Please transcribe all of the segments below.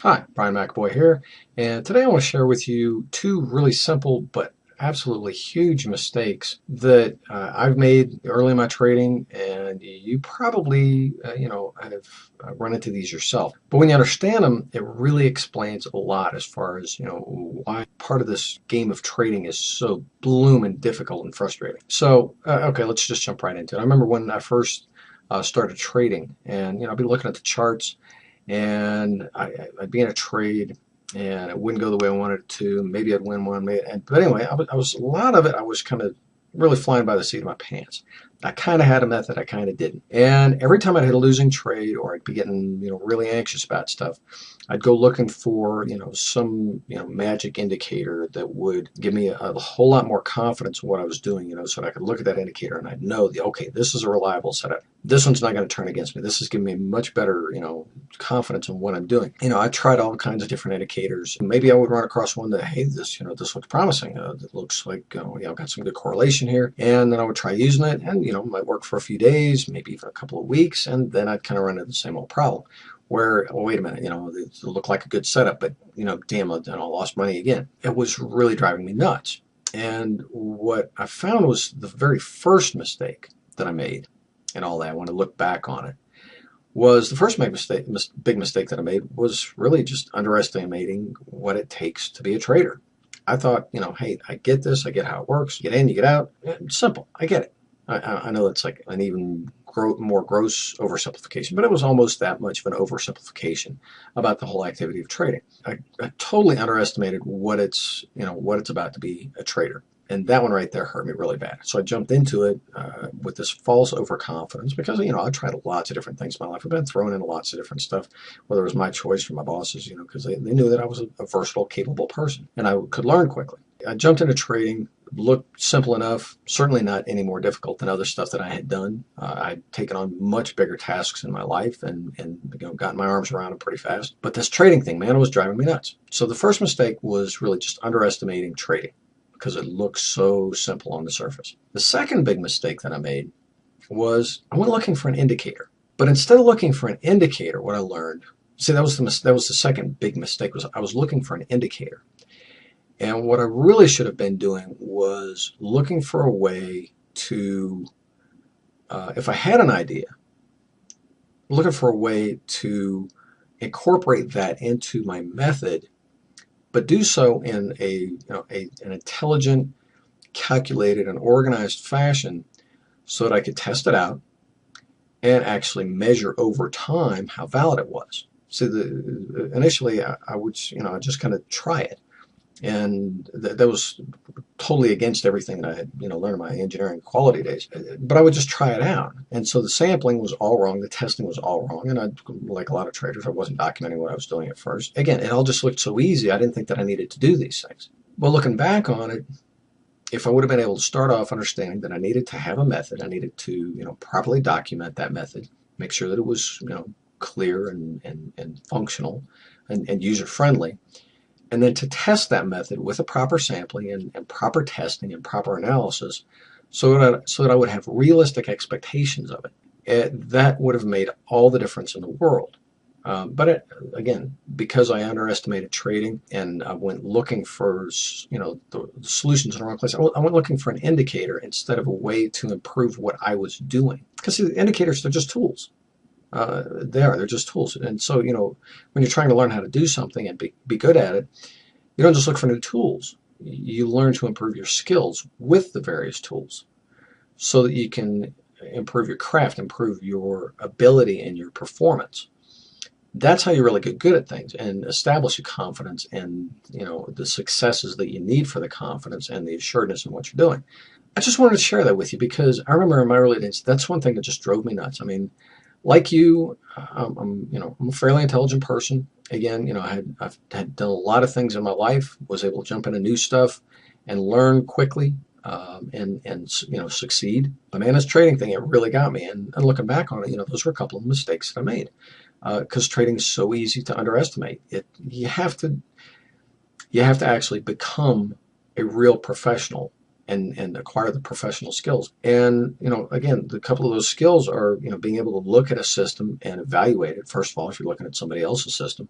Hi, Brian McAvoy here, and today I want to share with you two really simple but absolutely huge mistakes that I've made early in my trading, and you probably, have run into these yourself. But when you understand them, it really explains a lot as far as, why part of this game of trading is so bloomin' difficult and frustrating. So, okay, let's just jump right into it. I remember when I first started trading, and, I'd be looking at the charts and I'd be in a trade and it wouldn't go the way I wanted it to. Maybe I'd win one, but anyway, I was a lot of it. I was kind of really flying by the seat of my pants. I kind of had a method, I kind of didn't. And every time I'd hit a losing trade or I'd be getting, really anxious about stuff, I'd go looking for, some, magic indicator that would give me a whole lot more confidence in what I was doing, so that I could look at that indicator and I'd know, okay, this is a reliable setup. This one's not going to turn against me. This is giving me much better, confidence in what I'm doing. I tried all kinds of different indicators. Maybe I would run across one that, hey, this looks promising. It looks like, I've got some good correlation here. And then I would try using it and, it might work for a few days, maybe even a couple of weeks. And then I'd kind of run into the same old problem where, oh, wait a minute, it looked like a good setup, but, damn, I lost money again. It was really driving me nuts. And what I found was the very first mistake that I made and all that, when I look back on it, was the first big mistake that I made was really just underestimating what it takes to be a trader. I thought, hey, I get this, I get how it works. You get in, you get out. It's simple. I get it. I know it's like an even more gross oversimplification, but it was almost that much of an oversimplification about the whole activity of trading. I totally underestimated what it's about to be a trader. And that one right there hurt me really bad. So I jumped into it with this false overconfidence because, I tried lots of different things in my life. I've been thrown into lots of different stuff, whether it was my choice or my bosses, because they knew that I was a versatile, capable person and I could learn quickly. I jumped into trading, looked simple enough, certainly not any more difficult than other stuff that I had done. I'd taken on much bigger tasks in my life and gotten my arms around them pretty fast. But this trading thing, man, it was driving me nuts. So the first mistake was really just underestimating trading, because it looks so simple on the surface. The second big mistake that I made was I went looking for an indicator. But instead of looking for an indicator, what I learned, see, that was the second big mistake, was I was looking for an indicator. And what I really should have been doing was looking for a way to, if I had an idea, looking for a way to incorporate that into my method, but do so in an intelligent, calculated, and organized fashion so that I could test it out and actually measure over time how valid it was. So initially I would, just kind of try it. And that was totally against everything that I had, learned in my engineering quality days. But I would just try it out. And so the sampling was all wrong. The testing was all wrong. And like a lot of traders, I wasn't documenting what I was doing at first. Again, it all just looked so easy. I didn't think that I needed to do these things. Well, looking back on it, if I would have been able to start off understanding that I needed to have a method, I needed to, properly document that method, make sure that it was, clear and functional and user-friendly. And then to test that method with a proper sampling and proper testing and proper analysis so that I would have realistic expectations of it. That would have made all the difference in the world. But again, because I underestimated trading and I went looking for, the solutions in the wrong place, I went looking for an indicator instead of a way to improve what I was doing. Because the indicators, they're just tools. They're just tools. And so, when you're trying to learn how to do something and be good at it, you don't just look for new tools. You learn to improve your skills with the various tools so that you can improve your craft, improve your ability and your performance. That's how you really get good at things and establish a confidence and, the successes that you need for the confidence and the assuredness in what you're doing. I just wanted to share that with you because I remember in my early days, that's one thing that just drove me nuts. I mean, like you, I'm a fairly intelligent person. Again, I've had done a lot of things in my life, was able to jump into new stuff and learn quickly, and succeed. But man, this trading thing, it really got me. And looking back on it, those were a couple of mistakes that I made because trading is so easy to underestimate. You have to actually become a real professional and acquire the professional skills. And, again, the couple of those skills are, being able to look at a system and evaluate it. First of all, if you're looking at somebody else's system,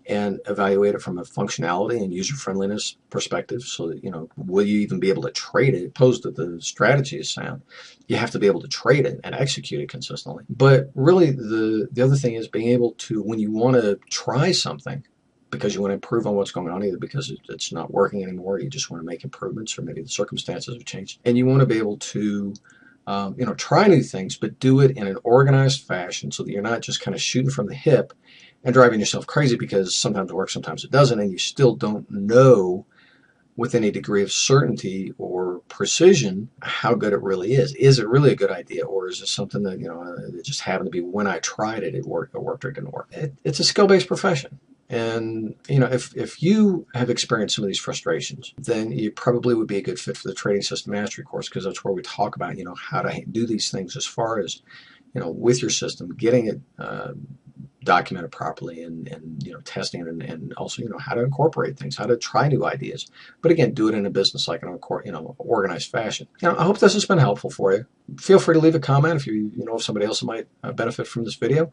and evaluate it from a functionality and user friendliness perspective. So that, will you even be able to trade it? Opposed to the strategy is sound, you have to be able to trade it and execute it consistently. But really, the other thing is being able to, when you want to try something, because you want to improve on what's going on, either because it's not working anymore, you just want to make improvements, or maybe the circumstances have changed, and you want to be able to try new things, but do it in an organized fashion so that you're not just kind of shooting from the hip and driving yourself crazy because sometimes it works, sometimes it doesn't, and you still don't know with any degree of certainty or precision how good it really is. Is it really a good idea, or is it something that, it just happened to be when I tried it, it worked or it didn't work? It's a skill-based profession. And, if you have experienced some of these frustrations, then you probably would be a good fit for the Trading System Mastery course, because that's where we talk about, how to do these things as far as, with your system, getting it documented properly, and testing it, and also, how to incorporate things, how to try new ideas. But again, do it in a business-like and organized fashion. I hope this has been helpful for you. Feel free to leave a comment if you know of somebody else who might benefit from this video.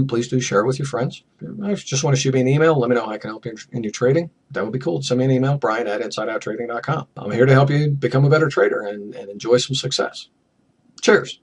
Please do share it with your friends. If you just want to shoot me an email, let me know how I can help you in your trading. That would be cool. Send me an email, brian@insideouttrading.com. I'm here to help you become a better trader and enjoy some success. Cheers.